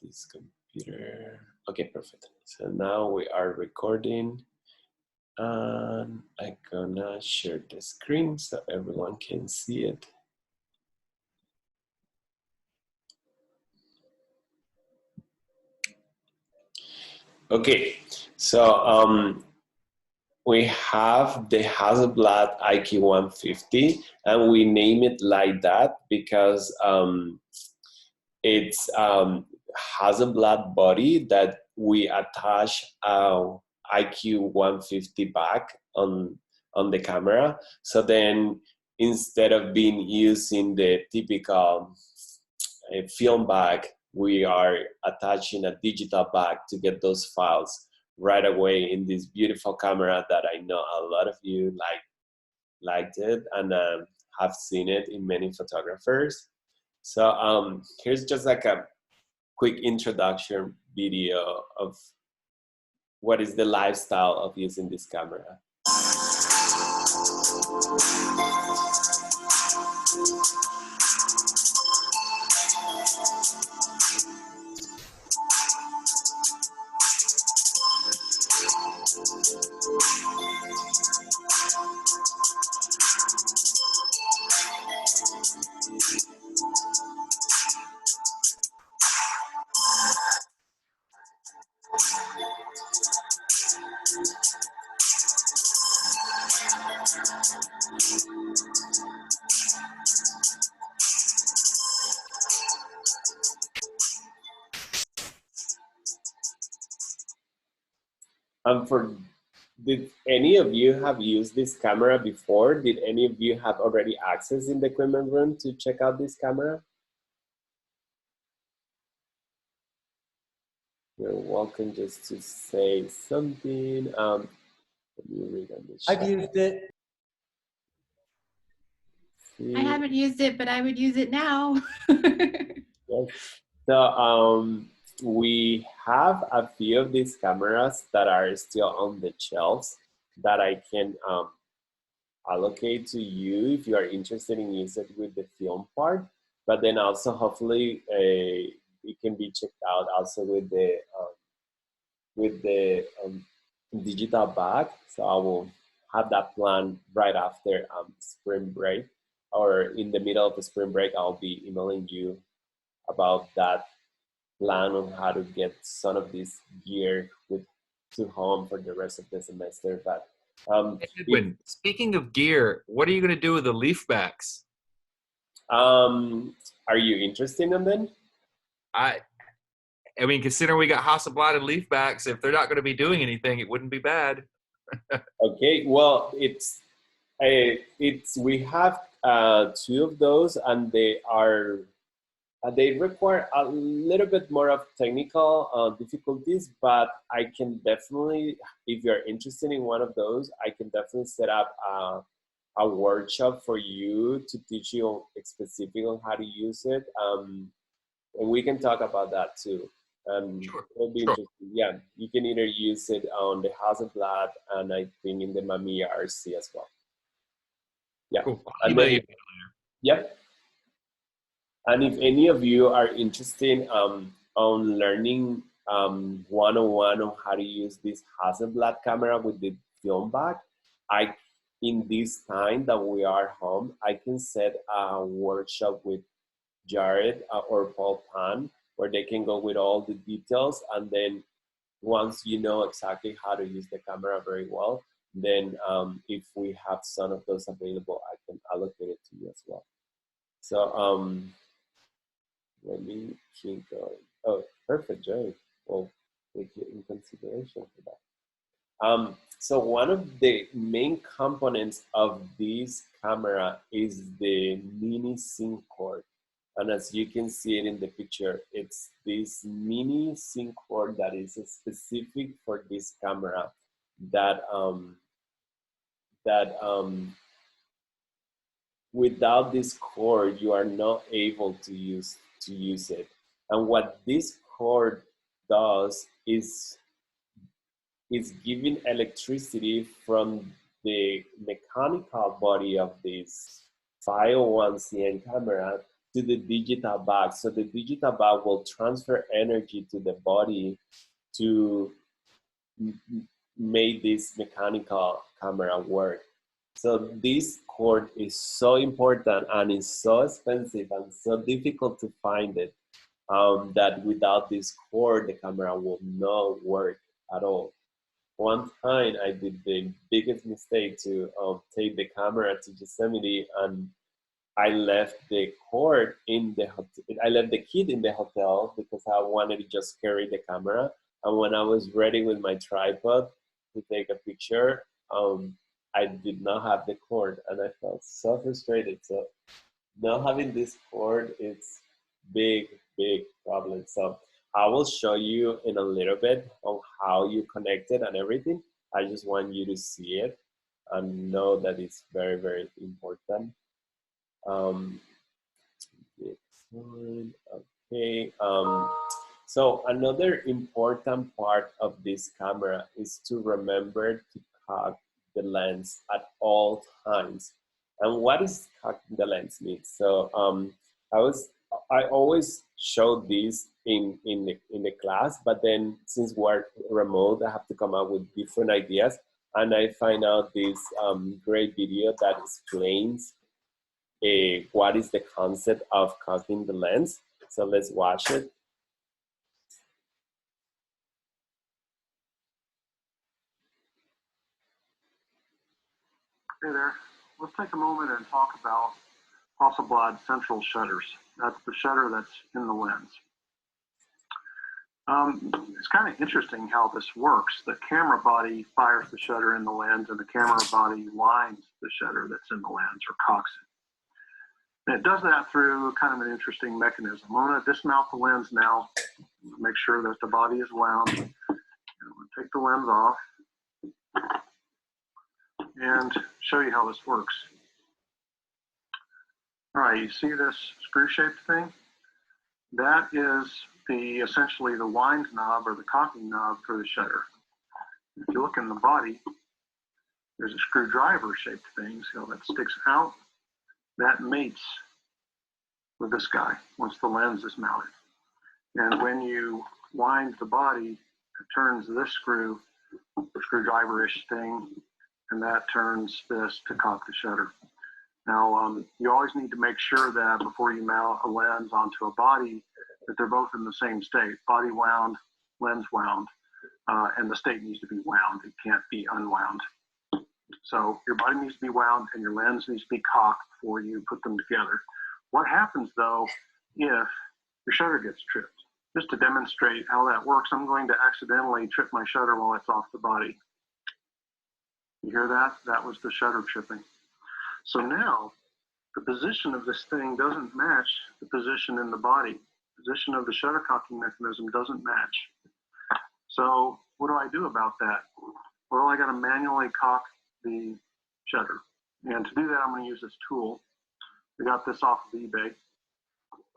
this computer. Okay, perfect. So now we are recording, and I'm gonna share the screen so everyone can see it. Okay, so we have the Hasselblad IQ150, and we name it like that because it's Hasselblad body that we attach our IQ150 back on the camera. So then instead of being using the typical film bag, we are attaching a digital bag to get those files right away in this beautiful camera that I know a lot of you liked it and have seen it in many photographers. So here's just like a quick introduction video of what is the lifestyle of using this camera. Did any of you have used this camera before? Did any of you have already access in the equipment room to check out this camera? You're welcome just to say something. Let me read on the chat. I've used it. I haven't used it, but I would use it now. Yes. So we have a few of these cameras that are still on the shelves that I can allocate to you if you are interested in using it with the film part. But then also hopefully it can be checked out also with the digital bag. So I will have that plan right after spring break, or in the middle of the spring break. I'll be emailing you about that plan on how to get some of this gear to home for the rest of the semester. But Edwin, speaking of gear, what are you going to do with the leaf backs? Are you interested in them? I mean, considering we got Hasselblad and leaf backs, if they're not going to be doing anything, it wouldn't be bad. Okay, well, we have two of those, and they require a little bit more of technical difficulties, but I can definitely, if you're interested in one of those, I can definitely set up a workshop for you to teach you specifically on how to use it. And we can talk about that too. Sure. It'll be interesting. Yeah, you can either use it on the Hasselblad and I think in the Mamiya RC as well. Yeah. Cool. Yep. And if any of you are interested on learning one-on-one on how to use this Hasselblad camera with the film bag, in this time that we are home, I can set a workshop with Jared or Paul Pan, where they can go with all the details. And then once you know exactly how to use the camera very well, then if we have some of those available, I can allocate it to you as well. So let me keep going. Oh, perfect, Jared. We'll take it in consideration for that. So one of the main components of this camera is the mini SIM cord. And as you can see it in the picture, it's this mini SIM cord that is specific for this camera that without this cord, you are not able to use it. And what this cord does is giving electricity from the mechanical body of this 501 CN camera to the digital bag. So the digital bag will transfer energy to the body to make this mechanical camera work. So this cord is so important and it's so expensive and so difficult to find it, that without this cord, the camera will not work at all. One time I did the biggest mistake to take the camera to Yosemite, and I left the cord in the hotel. I left the kid in the hotel because I wanted to just carry the camera. And when I was ready with my tripod to take a picture, I did not have the cord, and I felt so frustrated. So not having this cord is big, big problem. So I will show you in a little bit on how you connect it and everything. I just want you to see it and know that it's very, very important. Next one. Okay. So another important part of this camera is to remember to cock the lens at all times. And what does cocking the lens mean? So I always show this in the class, but then since we're remote, I have to come up with different ideas. And I find out this great video that explains what is the concept of cocking the lens. So let's watch it. Hey there. Let's take a moment and talk about Hasselblad central shutters. That's the shutter that's in the lens. It's kind of interesting how this works. The camera body fires the shutter in the lens, and the camera body lines the shutter that's in the lens, or cocks it. And it does that through kind of an interesting mechanism. I'm going to dismount the lens now, make sure that the body is wound. I'm going to take the lens off and show you how this works. All right, you see this screw-shaped thing? That is essentially the wind knob or the cocking knob for the shutter. If you look in the body, there's a screwdriver-shaped thing, so that sticks out. That mates with this guy once the lens is mounted. And when you wind the body, it turns this screw, the screwdriver-ish thing, and that turns this to cock the shutter. Now, you always need to make sure that before you mount a lens onto a body, that they're both in the same state, body wound, lens wound, and the state needs to be wound. It can't be unwound. So your body needs to be wound and your lens needs to be cocked before you put them together. What happens though if your shutter gets tripped? Just to demonstrate how that works, I'm going to accidentally trip my shutter while it's off the body. You hear that? That was the shutter tripping. So now the position of this thing doesn't match the position in the body. The position of the shutter cocking mechanism doesn't match. So what do I do about that? Well, I got to manually cock the shutter. And to do that, I'm going to use this tool. I got this off of eBay.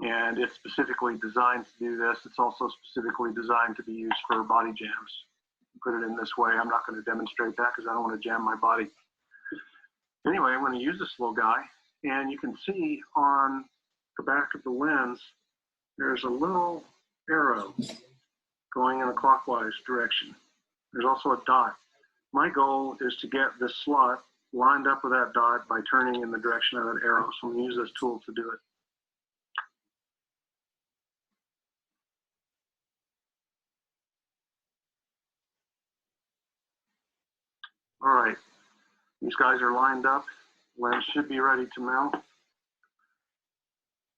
And it's specifically designed to do this. It's also specifically designed to be used for body jams. Put it in this way. I'm not going to demonstrate that because I don't want to jam my body. Anyway, I'm going to use this little guy, and you can see on the back of the lens, there's a little arrow going in a clockwise direction. There's also a dot. My goal is to get this slot lined up with that dot by turning in the direction of that arrow. So I'm going to use this tool to do it. All right, these guys are lined up. Lens should be ready to mount.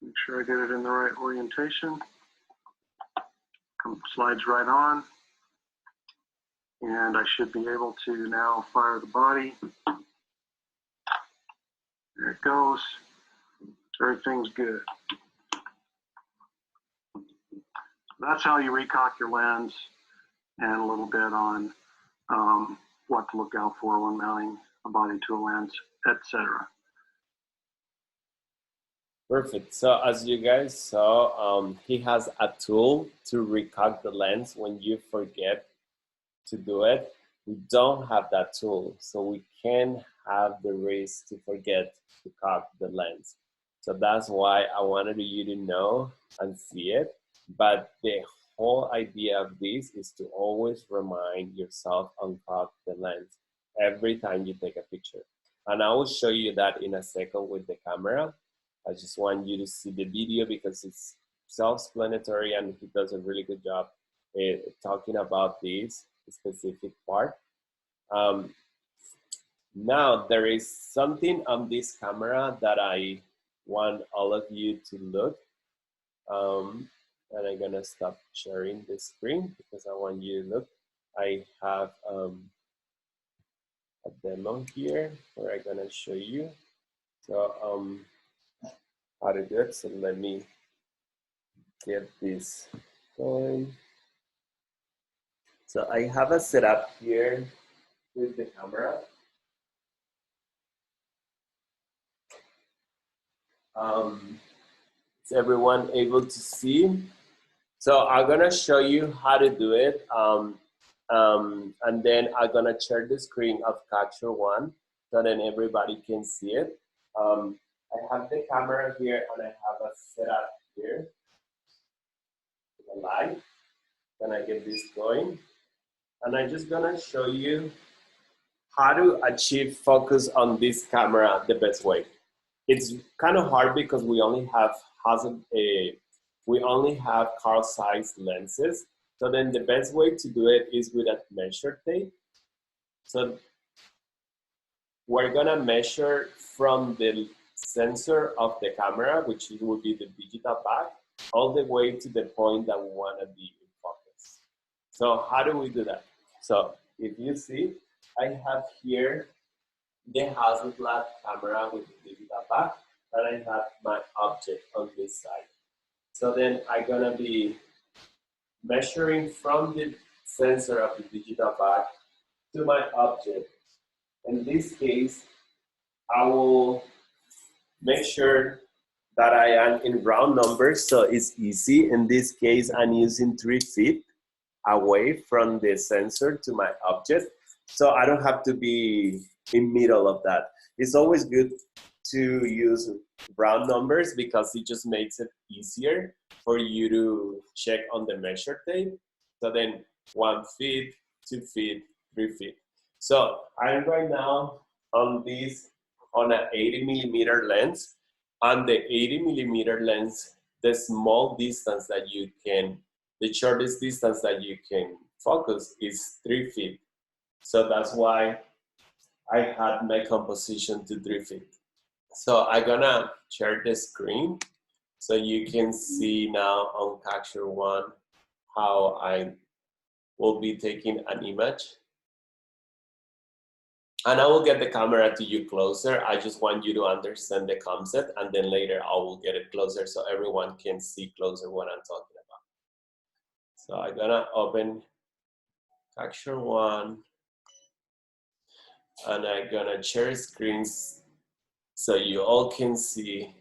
Make sure I get it in the right orientation. Slides right on. And I should be able to now fire the body. There it goes. Everything's good. That's how you recock your lens, and a little bit on what to look out for when mounting a body to a lens, etc. Perfect. So as you guys saw, he has a tool to recock the lens when you forget to do it. We don't have that tool, so we can have the risk to forget to cock the lens. So that's why I wanted you to know and see it. But the whole idea of this is to always remind yourself uncock the lens every time you take a picture. And I will show you that in a second with the camera. I just want you to see the video because it's self-explanatory and he does a really good job talking about this specific part. Now there is something on this camera that I want all of you to look. And I'm gonna stop sharing the screen because I want you to look. I have a demo here where I'm gonna show you. So how to do it. So let me get this going. So I have a setup here with the camera. Is everyone able to see? So I'm gonna show you how to do it. And then I'm gonna share the screen of Capture One so then everybody can see it. I have the camera here and I have a setup here. The light. Gonna get this going. And I'm just gonna show you how to achieve focus on this camera the best way. It's kind of hard because we only have car size lenses. So then the best way to do it is with a measure tape. So we're gonna measure from the sensor of the camera, which will be the digital back, all the way to the point that we wanna be in focus. So how do we do that? So if you see, I have here the Hasselblad camera with the digital back, and I have my object on this side. So then I'm gonna be measuring from the sensor of the digital back to my object. In this case, I will make sure that I am in round numbers, so it's easy. In this case, I'm using 3 feet away from the sensor to my object, so I don't have to be in middle of that. It's always good to use round numbers because it just makes it easier for you to check on the measure tape. So then 1 feet, 2 feet, 3 feet. So I'm right now on an 80 millimeter lens. On the 80 millimeter lens, the small distance that you can, the shortest distance that you can focus is 3 feet. So that's why I had my composition to 3 feet. So I'm gonna share the screen so you can see now on Capture One how I will be taking an image. And I will get the camera to you closer. I just want you to understand the concept, and then later I will get it closer so everyone can see closer what I'm talking about. So I'm gonna open Capture One, and I'm gonna share screens so you all can see.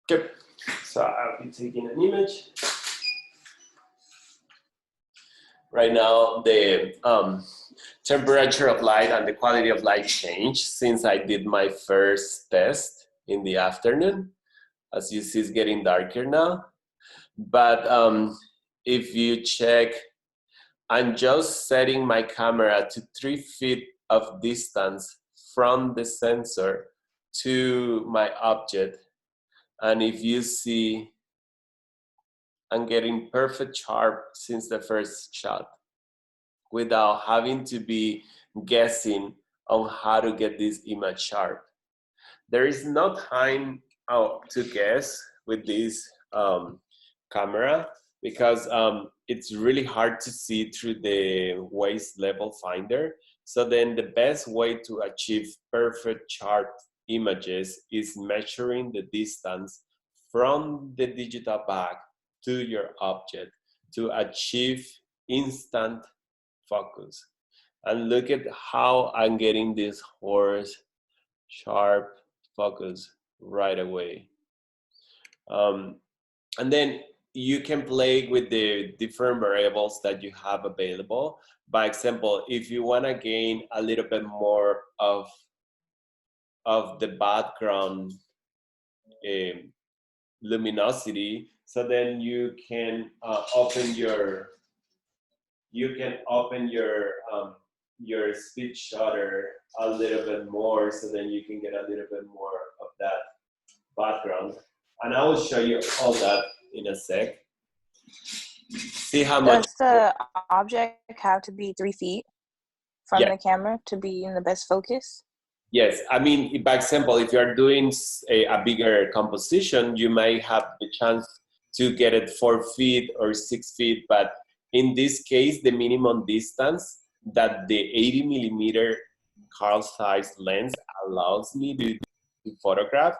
Good. So I'll be taking an image. Right now, the temperature of light and the quality of light changed since I did my first test in the afternoon. As you see, it's getting darker now. But if you check, I'm just setting my camera to 3 feet of distance from the sensor to my object. And if you see, I'm getting perfect sharp since the first shot without having to be guessing on how to get this image sharp. There is no time to guess with this camera because it's really hard to see through the waist level finder. So then the best way to achieve perfect sharp images is measuring the distance from the digital back to your object to achieve instant focus. And look at how I'm getting this horse sharp focus right away. And then you can play with the different variables that you have available. By example, if you want to gain a little bit more of the background luminosity, so then you can open your your speed shutter a little bit more, so then you can get a little bit more of that background. And I will show you all that in a sec. See how much. Does the object have to be 3 feet from Yeah. the camera to be in the best focus? Yes, I mean, by example, if you're doing a bigger composition, you may have the chance to get it 4 feet or 6 feet, but in this case, the minimum distance that the 80 millimeter Carl Zeiss lens allows me to photograph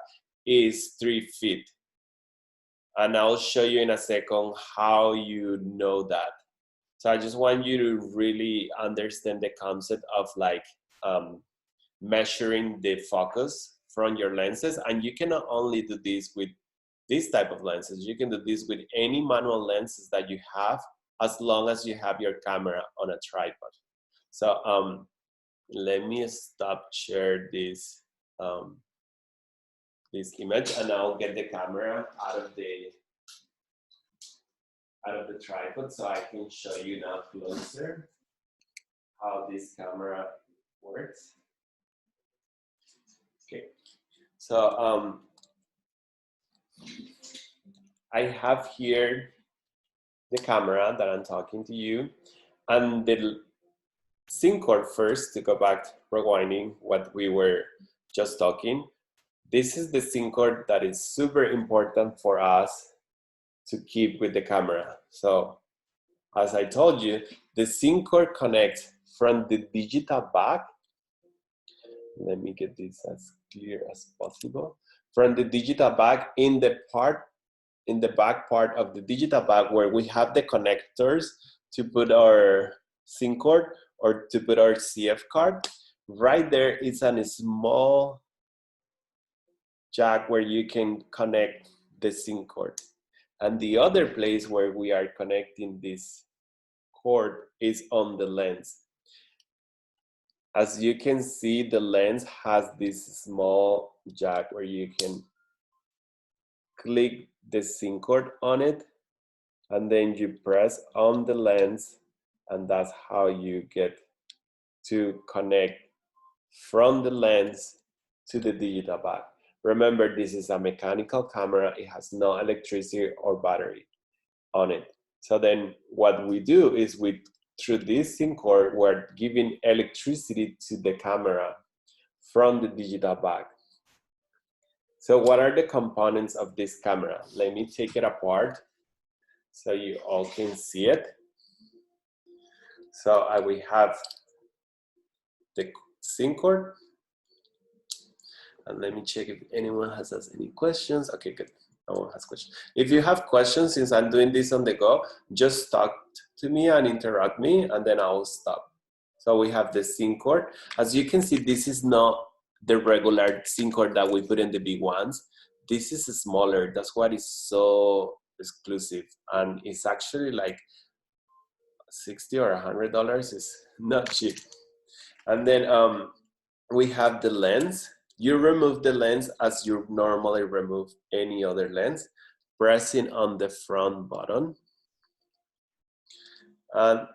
is 3 feet. And I'll show you in a second how you know that. So I just want you to really understand the concept of like measuring the focus from your lenses. And you cannot only do this with this type of lenses, you can do this with any manual lenses that you have, as long as you have your camera on a tripod. So let me stop share this this image, and I'll get the camera out of the tripod so I can show you now closer how this camera works. Okay, so I have here the camera that I'm talking to you, and the SIM cord first, to go back, rewinding what we were just talking. This is the SIM cord that is super important for us to keep with the camera. So as I told you, the SIM cord connects from the digital back. Let me get this as clear as possible. From the digital back in the back part of the digital back, where we have the connectors to put our SIM cord or to put our CF card. Right there is a small jack where you can connect the SIM cord. And the other place where we are connecting this cord is on the lens. As you can see, the lens has this small jack where you can click the SIM cord on it, and then you press on the lens, and that's how you get to connect from the lens to the digital back. Remember, this is a mechanical camera. It has no electricity or battery on it. So then what we do is through this SIM cord, we're giving electricity to the camera from the digital back. So what are the components of this camera? Let me take it apart so you all can see it. So we have the SIM cord. And let me check if anyone has any questions. Okay, good. No one has questions. If you have questions, since I'm doing this on the go, just talk to me and interrupt me, and then I'll stop. So we have the SIM cord. As you can see, this is not the regular SIM cord that we put in the big ones. This is smaller. That's what is so exclusive. And it's actually like $60 or $100. It's not cheap. And then we have the lens. You remove the lens as you normally remove any other lens, pressing on the front button. And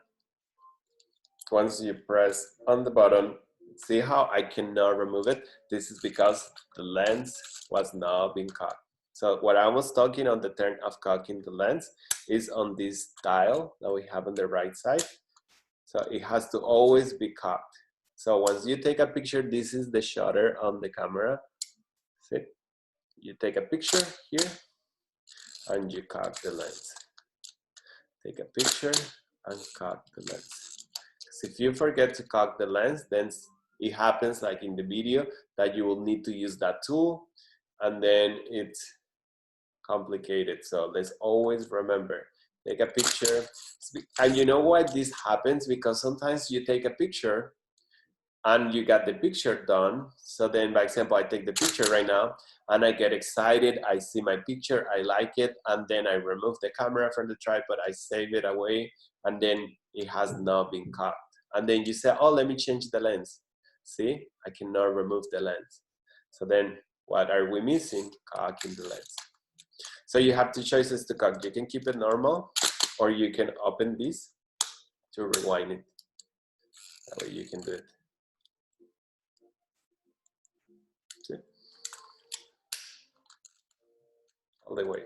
once you press on the button, see how I cannot remove it? This is because the lens was now being cocked. So what I was talking on the turn of cocking the lens is on this dial that we have on the right side. So it has to always be cocked. So once you take a picture, this is the shutter on the camera. See? You take a picture here and you cock the lens. Take a picture and cock the lens. Because if you forget to cock the lens, then it happens like in the video that you will need to use that tool, and then it's complicated. So let's always remember, take a picture. And you know why this happens? Because sometimes you take a picture and you got the picture done. So then, by example, I take the picture right now and I get excited. I see my picture, I like it, and then I remove the camera from the tripod, I save it away, and then it has not been caught. And then you say, oh, let me change the lens. See, I cannot remove the lens. So then what are we missing? Cocking the lens. So you have two choices to cock. You can keep it normal, or you can open this to rewind it. That way you can do it. See? All the way.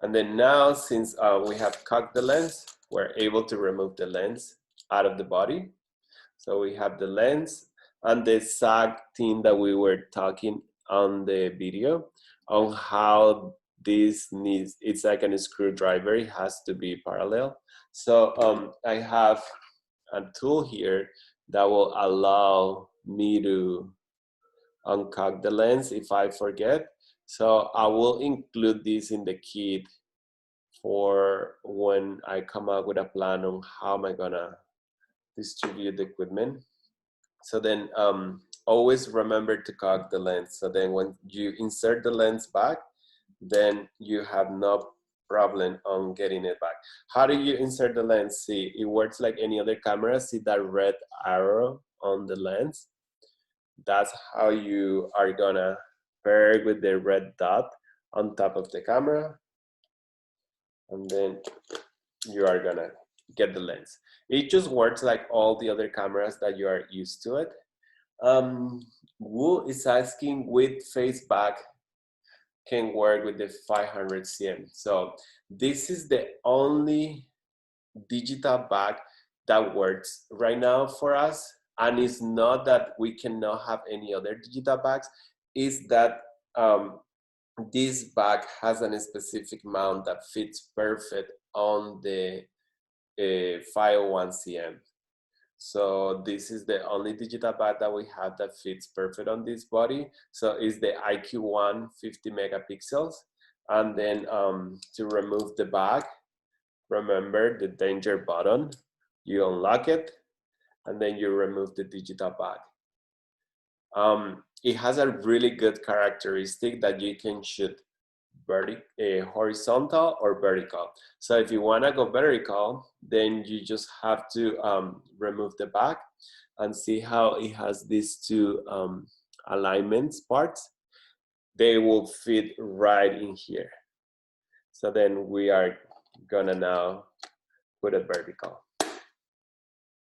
And then now, since we have cocked the lens, we're able to remove the lens out of the body. So we have the lens and the sag thing that we were talking on the video on how this needs, it's like a screwdriver, it has to be parallel. So I have a tool here that will allow me to uncock the lens if I forget. So I will include this in the kit for when I come up with a plan on how am I gonna distribute the equipment. So then always remember to cock the lens. So then when you insert the lens back, then you have no problem on getting it back. How do you insert the lens? See, it works like any other camera. See that red arrow on the lens? That's how you are gonna pair with the red dot on top of the camera. And then you are gonna get the lens. It just works like all the other cameras that you are used to it. Wu is asking with face back can work with the 500 cm. So this is the only digital back that works right now for us. And it's not that we cannot have any other digital bags, it's that this bag has a specific mount that fits perfect on the 501 cm. So this is the only digital bag that we have that fits perfect on this body. So it's the IQ1 50 megapixels. And then to remove the bag, remember the danger button. You unlock it, and then you remove the digital bag. It has a really good characteristic that you can shoot horizontal or vertical. So if you want to go vertical, then you just have to remove the back and see how it has these two alignments parts. They will fit right in here. So then we are gonna now put it vertical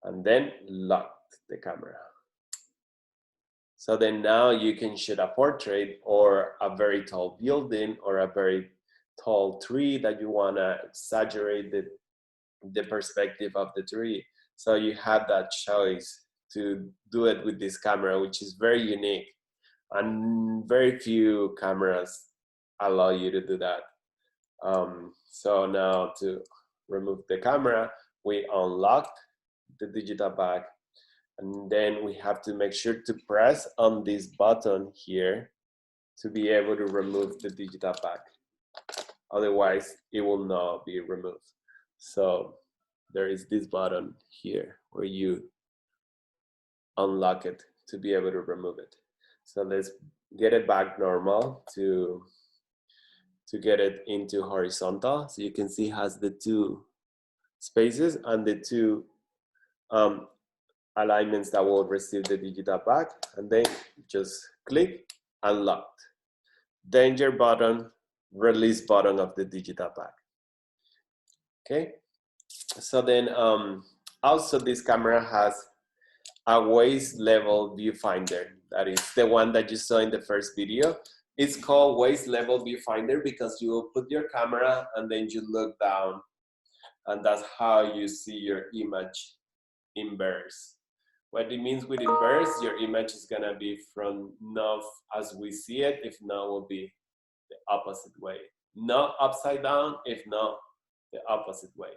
and then lock the camera. So then now you can shoot a portrait or a very tall building or a very tall tree that you want to exaggerate the perspective of the tree. So you have that choice to do it with this camera, which is very unique. And very few cameras allow you to do that. So now to remove the camera, we unlocked the digital bag. And then we have to make sure to press on this button here to be able to remove the digital bag. Otherwise, it will not be removed. So there is this button here where you unlock it to be able to remove it. So let's get it back normal to get it into horizontal. So you can see it has the two spaces and the two alignments that will receive the digital bag, and then just click unlocked. Danger button, release button of the digital bag. Okay, so then also this camera has a waist level viewfinder. That is the one that you saw in the first video. It's called waist level viewfinder because you will put your camera and then you look down, and that's how you see your image inverse. What it means with inverse, your image is gonna be from north as we see it, if not, will be the opposite way. Not upside down, if not, the opposite way.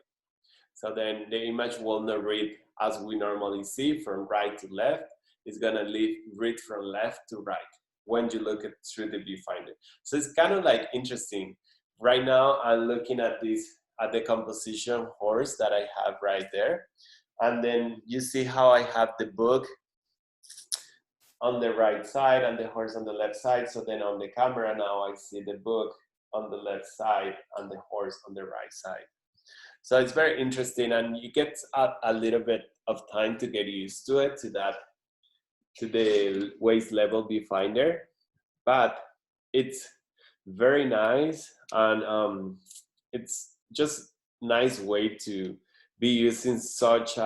So then the image will not read as we normally see from right to left. It's gonna read from left to right when you look at through the viewfinder. So it's kind of like interesting. Right now, I'm looking at the composition horse that I have right there. And then you see how I have the book on the right side and the horse on the left side. So then on the camera now I see the book on the left side and the horse on the right side. So it's very interesting, and you get a little bit of time to get used to it, to the waist level viewfinder, but it's very nice, and it's just nice way to be using such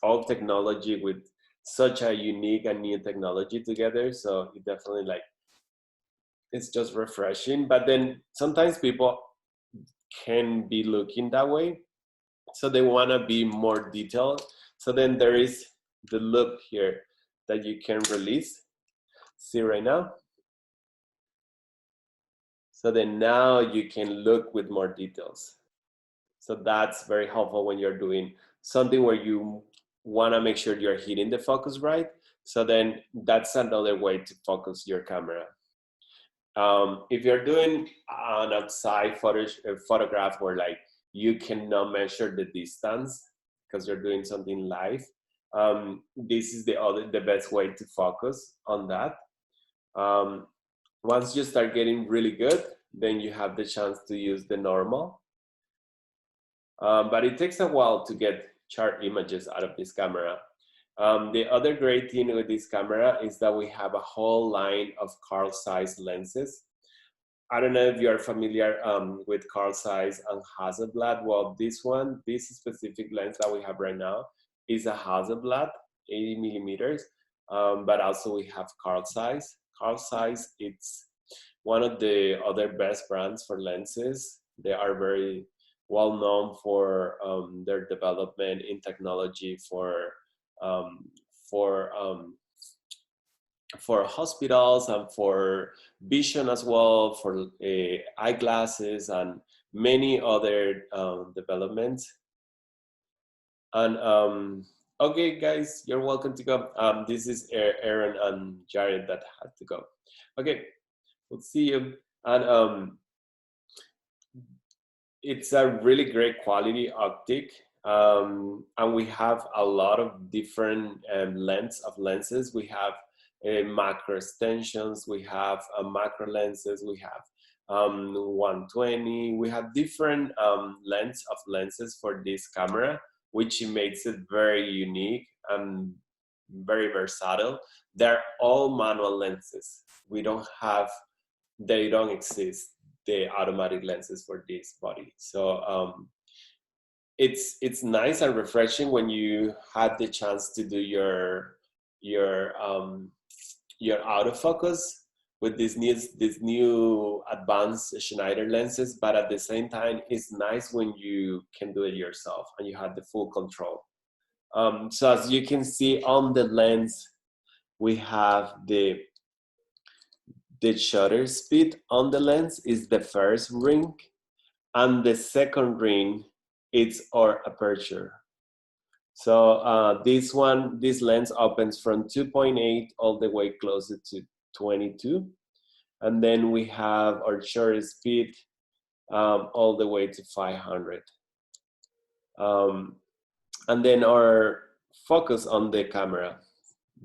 old technology with such a unique and new technology together. So it definitely like, it's just refreshing. But then sometimes people can be looking that way, so they want to be more detailed. So then there is the loop here that you can release. See right now? So then now you can look with more details. So that's very helpful when you're doing something where you want to make sure you're hitting the focus right. So then that's another way to focus your camera. If you're doing an outside photograph where like you cannot measure the distance because you're doing something live, this is the best way to focus on that. Once you start getting really good, then you have the chance to use the normal. But it takes a while to get sharp images out of this camera. The other great thing with this camera is that we have a whole line of Carl Zeiss lenses. I don't know if you're familiar with Carl Zeiss and Hasselblad. Well, this specific lens that we have right now is a Hasselblad, 80 millimeters, but also we have Carl Zeiss. Carl Zeiss, it's one of the other best brands for lenses. They are very well known for their development in technology for hospitals and for vision as well, for eyeglasses and many other developments. And okay, guys, you're welcome to go. This is Aaron and Jared that had to go. Okay, we'll see you. And it's a really great quality optic. And we have a lot of different lenses. We have macro extensions, we have macro lenses, we have 120, we have different lenses for this camera, which makes it very unique and very versatile. They're all manual lenses. They don't exist, the automatic lenses for this body. So it's nice and refreshing when you have the chance to do your autofocus with these new advanced Schneider lenses, but at the same time, it's nice when you can do it yourself and you have the full control. So as you can see on the lens, we have the shutter speed on the lens is the first ring, and the second ring is our aperture. So this lens opens from 2.8 all the way closer to 22. And then we have our shutter speed all the way to 500. And then our focus on the camera,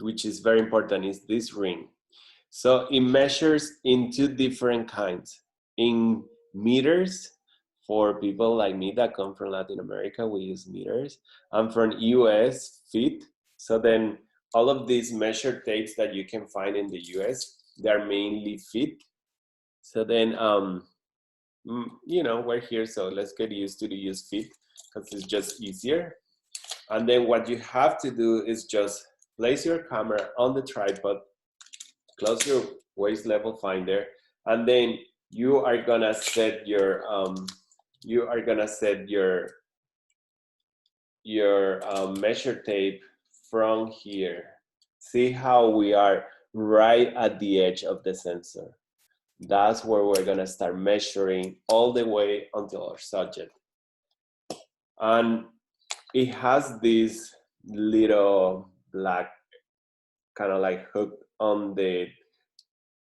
which is very important, is this ring. So it measures in two different kinds. In meters, for people like me that come from Latin America, we use meters. And from US, feet. So then all of these measure tapes that you can find in the US, they're mainly feet. So then, you know, we're here, so let's get used to use feet because it's just easier. And then what you have to do is just place your camera on the tripod, close your waist level finder, and then you are gonna set your measure tape from here. See how we are right at the edge of the sensor. That's where we're gonna start measuring all the way until our subject. And it has this little black kind of like hook on the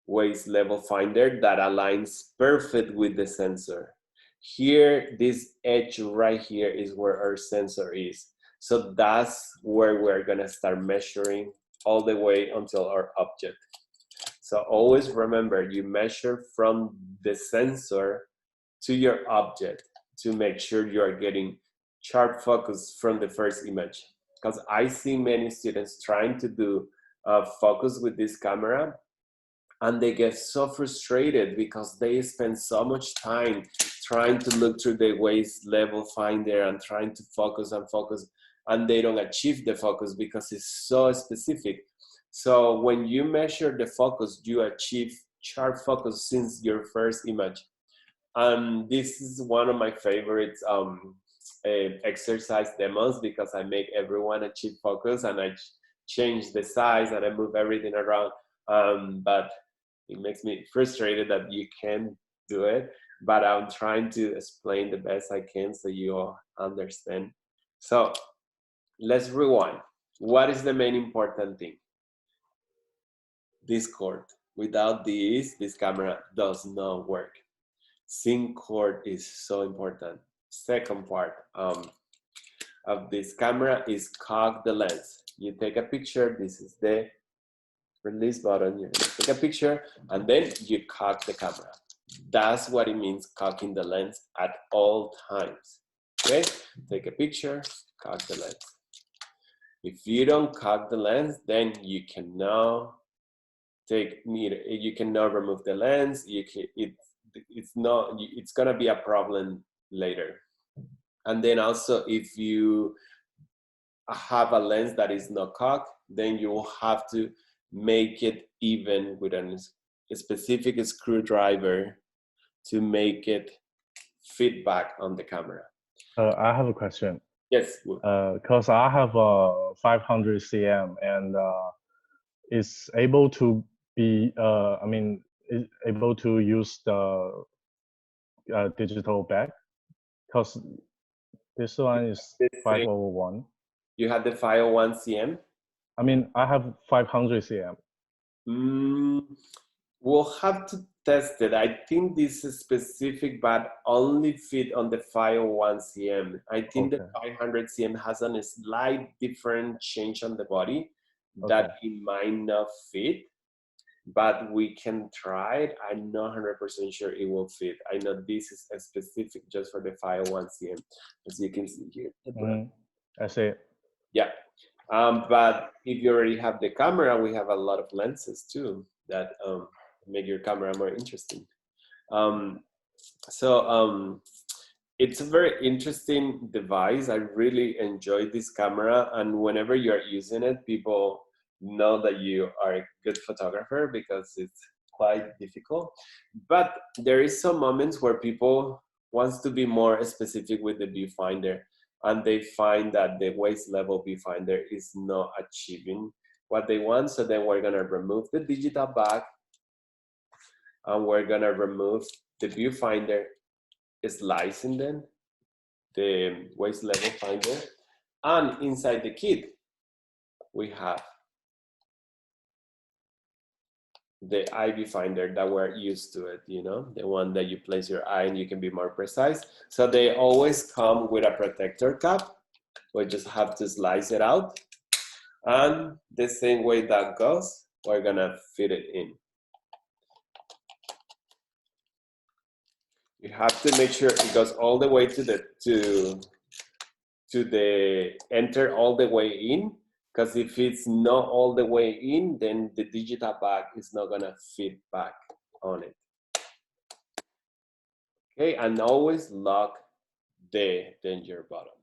waist level finder that aligns perfect with the sensor. Here, this edge right here is where our sensor is. So that's where we're gonna start measuring all the way until our object. So always remember, you measure from the sensor to your object to make sure you are getting sharp focus from the first image. Because I see many students trying to do focus with this camera, and they get so frustrated because they spend so much time trying to look through the waist level finder and trying to focus, and they don't achieve the focus because it's so specific. So when you measure the focus, you achieve sharp focus since your first image. And this is one of my favorite exercise demos, because I make everyone achieve focus, and I change the size and I move everything around. But it makes me frustrated that you can't do it, but I'm trying to explain the best I can so you all understand. So let's rewind. What is the main important thing? This cord. Without this camera does not work. Sync cord is so important. Second part of this camera is cock the lens. You take a picture. This is the release button. You take a picture and then you cock the camera. That's what it means, cocking the lens at all times. Okay, take a picture, cock the lens. If you don't cock the lens, then you cannot remove the lens. It's gonna be a problem later. And then also, if you have a lens that is not cocked, then you will have to make it even with a specific screwdriver to make it fit back on the camera. I have a question. Yes. Because I have a 500 cm and it's able to be, it's able to use the digital back, because this one is 501. You have the 501 cm? I mean, I have 500 cm. We'll have to test it. I think this is specific, but only fit on the 501 cm. I think the 500 cm has a slight different change on the body that it might not fit, but we can try it. I'm not 100% sure it will fit. I know this is a specific just for the 501 cm, as you can see here. I see it. Yeah. But if you already have the camera, we have a lot of lenses too that make your camera more interesting. It's a very interesting device. I really enjoy this camera, and whenever you're using it, people know that you are a good photographer because it's quite difficult. But there is some moments where people wants to be more specific with the viewfinder, and they find that the waist level viewfinder is not achieving what they want. So then we're gonna remove the digital back, and we're gonna remove the viewfinder, slicing then the waist level finder. And inside the kit, we have the eye viewfinder that we're used to it, you know, the one that you place your eye and you can be more precise. So they always come with a protector cap. We just have to slice it out. And the same way that goes, we're gonna fit it in. You have to make sure it goes all the way to the enter all the way in, because if it's not all the way in, then the digital back is not gonna fit back on it. Okay, and always lock the danger button.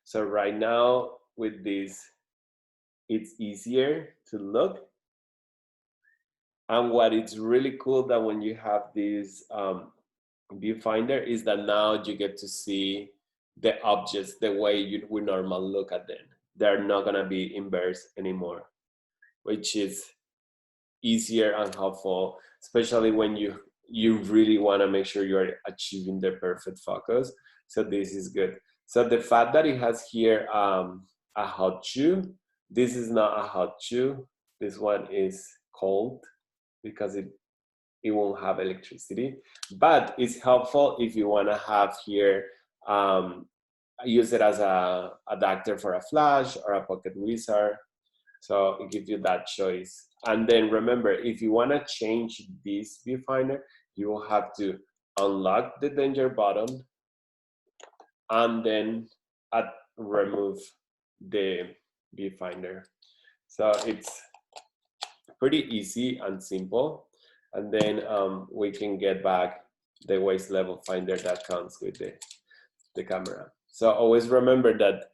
So right now with this, it's easier to look. And what is really cool that when you have this viewfinder is that now you get to see the objects the way you would normally look at them. They're not gonna be inverse anymore, which is easier and helpful, especially when you really wanna make sure you're achieving the perfect focus. So this is good. So the fact that it has here a hot shoe, this is not a hot shoe. This one is cold because it won't have electricity, but it's helpful if you want to have here, use it as a adapter for a flash or a pocket wizard. So it gives you that choice. And then remember, if you want to change this viewfinder, you will have to unlock the danger button and then remove the viewfinder. So it's pretty easy and simple. And then we can get back the waist level finder that comes with the camera. So always remember that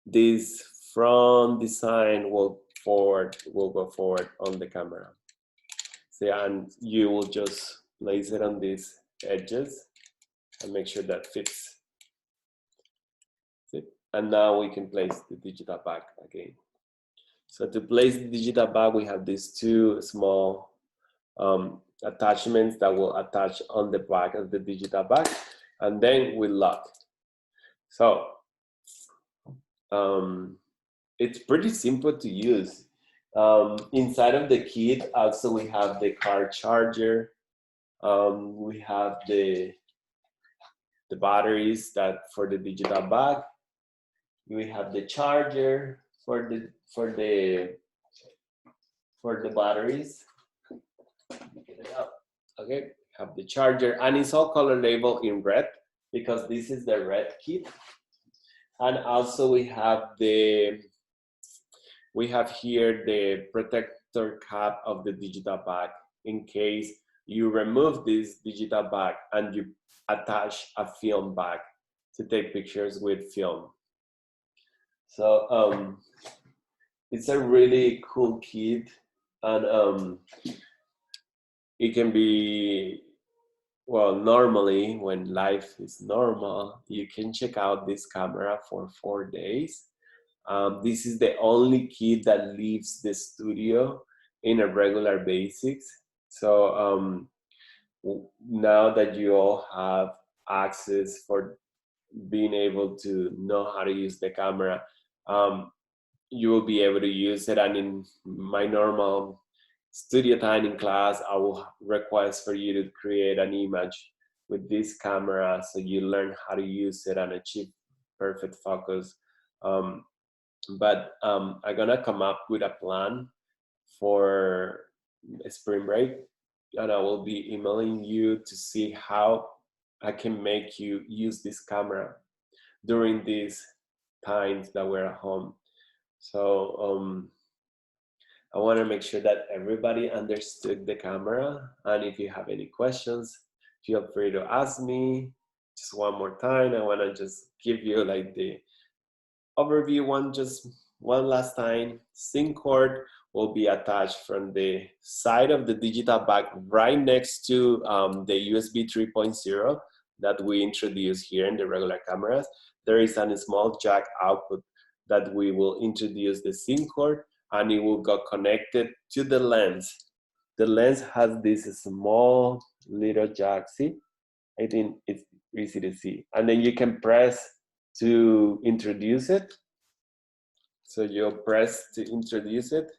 this front design will go forward on the camera. So, and you will just place it on these edges and make sure that fits. See? And now we can place the digital back again. So to place the digital back, we have these two small attachments that will attach on the back of the digital back, and then we lock. So it's pretty simple to use. Inside of the kit, also we have the car charger. We have the batteries that for the digital bag. We have the charger for the batteries. Okay, have the charger, and it's all color labeled in red because this is the red kit. And also we have here the protector cap of the digital bag in case you remove this digital bag and you attach a film bag to take pictures with film. So it's a really cool kit, and it can be, well, normally when life is normal, you can check out this camera for 4 days. This is the only kit that leaves the studio in a regular basis. So now that you all have access for being able to know how to use the camera, you will be able to use it. And in my normal studio time in class, I will request for you to create an image with this camera so you learn how to use it and achieve perfect focus. But I'm gonna come up with a plan for spring break, and I will be emailing you to see how I can make you use this camera during these times that we're at home. So I want to make sure that everybody understood the camera, and if you have any questions, feel free to ask me. Just one more time, I want to just give you like the overview one last time. SIM cord will be attached from the side of the digital bag right next to the USB 3.0 that we introduced here in the regular cameras. There is a small jack output that we will introduce the SIM cord, and it will go connected to the lens. The lens has this small little jack, see? I think it's easy to see. And then you can press to introduce it. So you'll press to introduce it.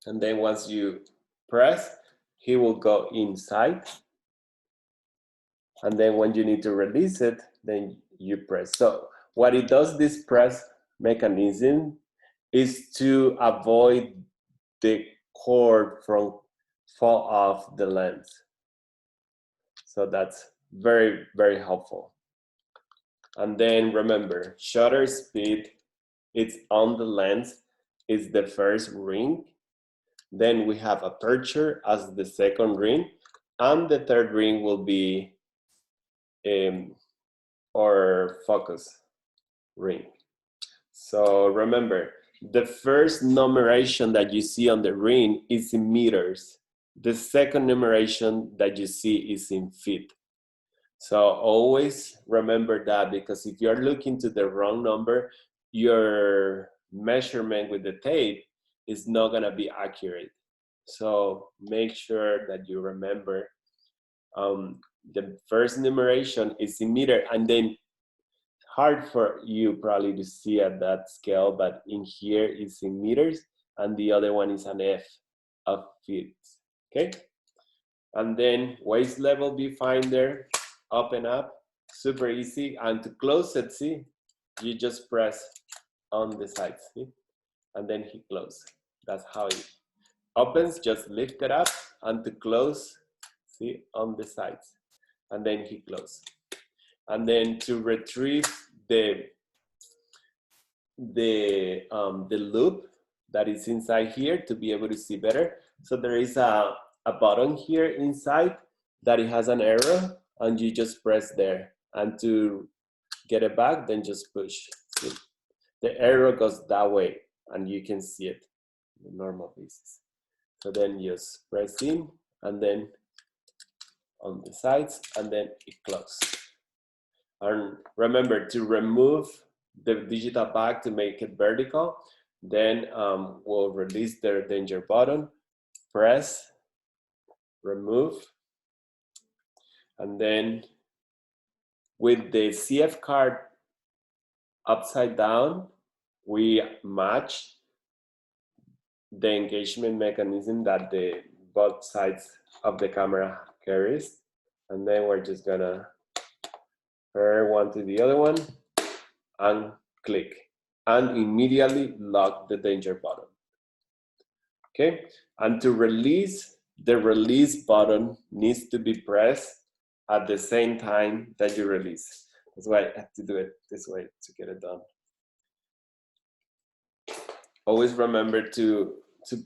And then once you press, he will go inside. And then when you need to release it, then you press. So what it does, this press mechanism, is to avoid the cord from fall off the lens. So that's very, very helpful. And then remember, shutter speed, it's on the lens, is the first ring. Then we have aperture as the second ring, and the third ring will be our focus ring. So remember, the first numeration that you see on the ring is in meters. The second numeration that you see is in feet. So always remember that, because if you're looking to the wrong number, your measurement with the tape is not gonna be accurate. So make sure that you remember the first numeration is in meter, and then hard for you probably to see at that scale, but in here is in meters, and the other one is an F of feet, okay? And then waist level viewfinder, open up, super easy. And to close it, see, you just press on the side, see? And then he closes. That's how it opens, just lift it up, and to close, see, on the sides. And then he closes. And then to retrieve the loop that is inside here to be able to see better. So there is a button here inside that it has an arrow, and you just press there. And to get it back, then just push. See? The arrow goes that way, and you can see it on a normal basis. So then just press in, and then on the sides, and then it closes. And remember to remove the digital bag to make it vertical. Then we'll release the danger button, press, remove, and then with the CF card upside down, we match the engagement mechanism that the both sides of the camera carries. And then we're just gonna pair one to the other one and click, and immediately lock the danger button. Okay, and to release, the release button needs to be pressed at the same time that you release. That's why I have to do it this way to get it done. Always remember to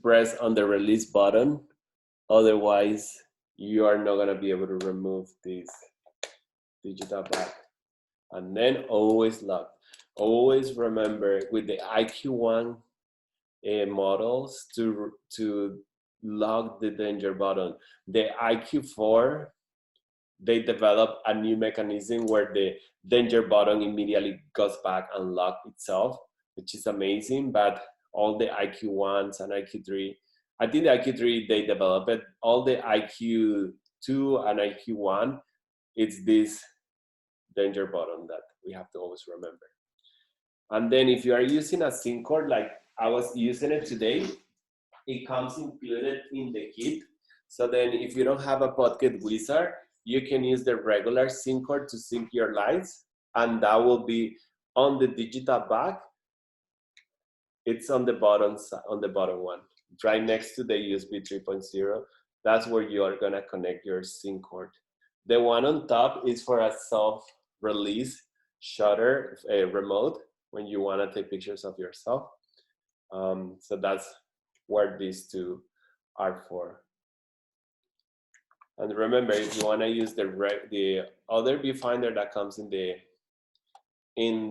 press on the release button, otherwise you are not gonna be able to remove this digital bag. And then always lock. Always remember with the IQ1 models to lock the danger button. The IQ4, they develop a new mechanism where the danger button immediately goes back and locks itself, which is amazing. But all the IQ1s and IQ3, I think the IQ3, they develop it. All the IQ2 and IQ1, it's this danger button that we have to always remember. And then if you are using a SIM cord, like I was using it today, it comes included in the kit. So then if you don't have a Podcast Wizard, you can use the regular SIM cord to sync your lights, and that will be on the digital bag. It's on the bottom one, right next to the USB 3.0. That's where you are gonna connect your SIM cord. The one on top is for a self-release shutter remote when you wanna take pictures of yourself. So that's what these two are for. And remember, if you want to use the other viewfinder that comes in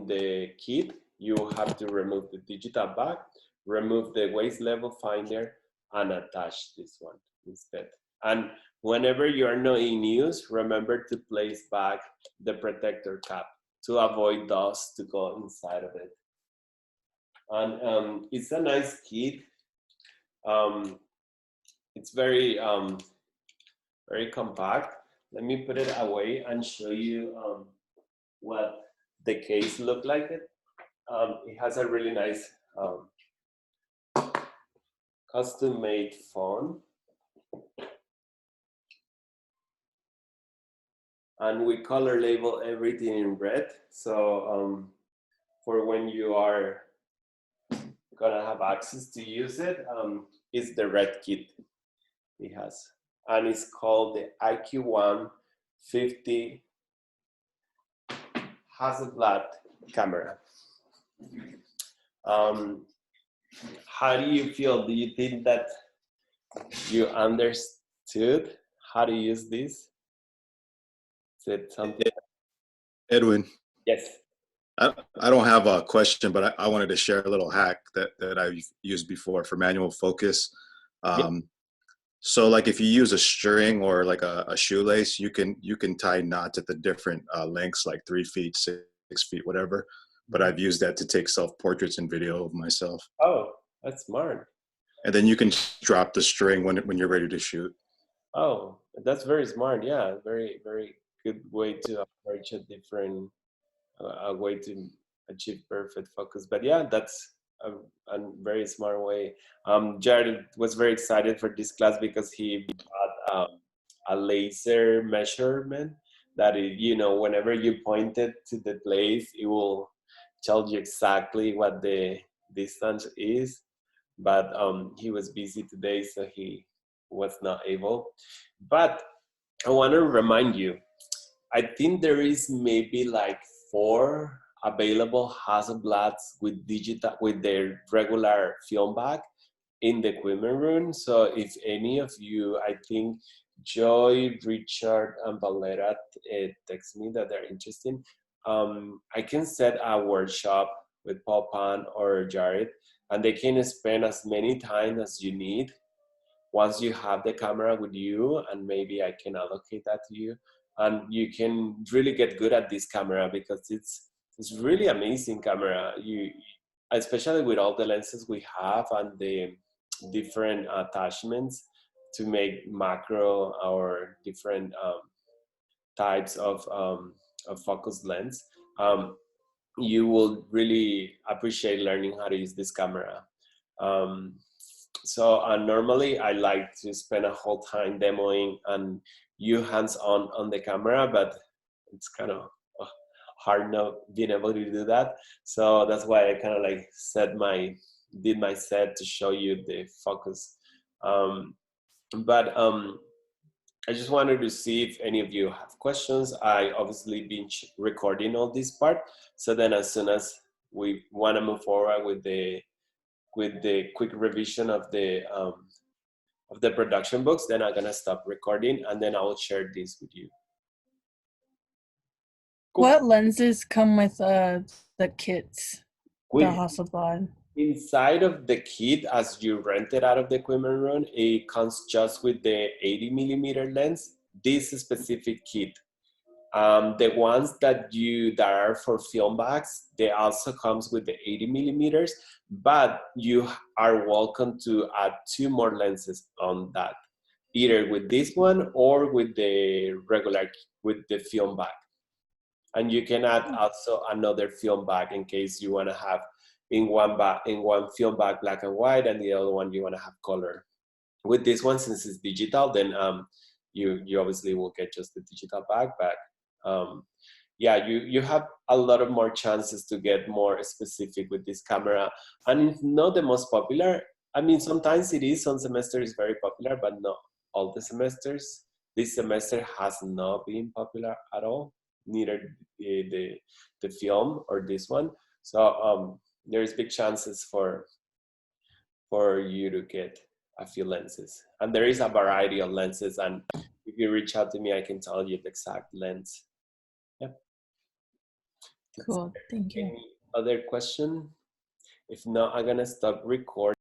the kit, you have to remove the digital bag, remove the waist level finder, and attach this one instead. And whenever you are not in use, remember to place back the protector cap to avoid dust to go inside of it. And it's a nice kit. It's very very compact. Let me put it away and show you what the case looked like. It has a really nice custom-made phone. And we color label everything in red. So for when you are gonna have access to use it, it's the red kit it has. And it's called the IQ150 Hasselblad camera. How do you feel? Do you think that you understood how to use this? Is it something? Edwin. Yes. I don't have a question, but I wanted to share a little hack that I've used before for manual focus. So like if you use a string or like a shoelace, you can tie knots at the different lengths, like 3 feet, 6 feet, whatever. But I've used that to take self-portraits and video of myself. Oh, that's smart. And then you can drop the string when you're ready to shoot. Oh, that's very smart. Yeah, very, very good way to approach a different way to achieve perfect focus. But yeah, that's a very smart way. Jared was very excited for this class because he bought a laser measurement that whenever you point it to the place, it will tell you exactly what the distance is, but he was busy today, so he was not able. But I want to remind you, I think there is maybe like 4 available Hasselblads with digital, with their regular film bag in the equipment room. So if any of you, I think Joy, Richard, and Valera text me that they're interested, I can set a workshop with Paul Pan or Jared, and they can spend as many time as you need once you have the camera with you, and maybe I can allocate that to you, and you can really get good at this camera because it's really amazing camera. You, especially with all the lenses we have and the different attachments to make macro or different types of focus lens. You will really appreciate learning how to use this camera. So normally I like to spend a whole time demoing and you hands-on on the camera, but it's kind of hard not being able to do that. So that's why I kind of like did my set to show you the focus. But I just wanted to see if any of you have questions. I obviously been recording all this part. So then as soon as we want to move forward with the quick revision of the production books, then I'm gonna stop recording and then I will share this with you. Cool. What lenses come with the kits, the With, Hasselblad? inside of the kit, as you rent it out of the equipment room, it comes just with the 80mm lens, this specific kit. The ones that are for film bags, they also comes with the 80mm, but you are welcome to add 2 more lenses on that, either with this one or with the regular, with the film bag. And you can add also another film bag in case you want to have in one film bag black and white, and the other one you want to have color. With this one, since it's digital, then you obviously will get just the digital bag, but yeah, you have a lot of more chances to get more specific with this camera. And it's not the most popular. I mean, sometimes it is, some semesters very popular, but not all the semesters. This semester has not been popular at all, neither the film or this one. So there's big chances for you to get a few lenses. And there is a variety of lenses, and if you reach out to me, I can tell you the exact lens. Yep. Cool, thank you. Any other question? If not, I'm gonna stop recording.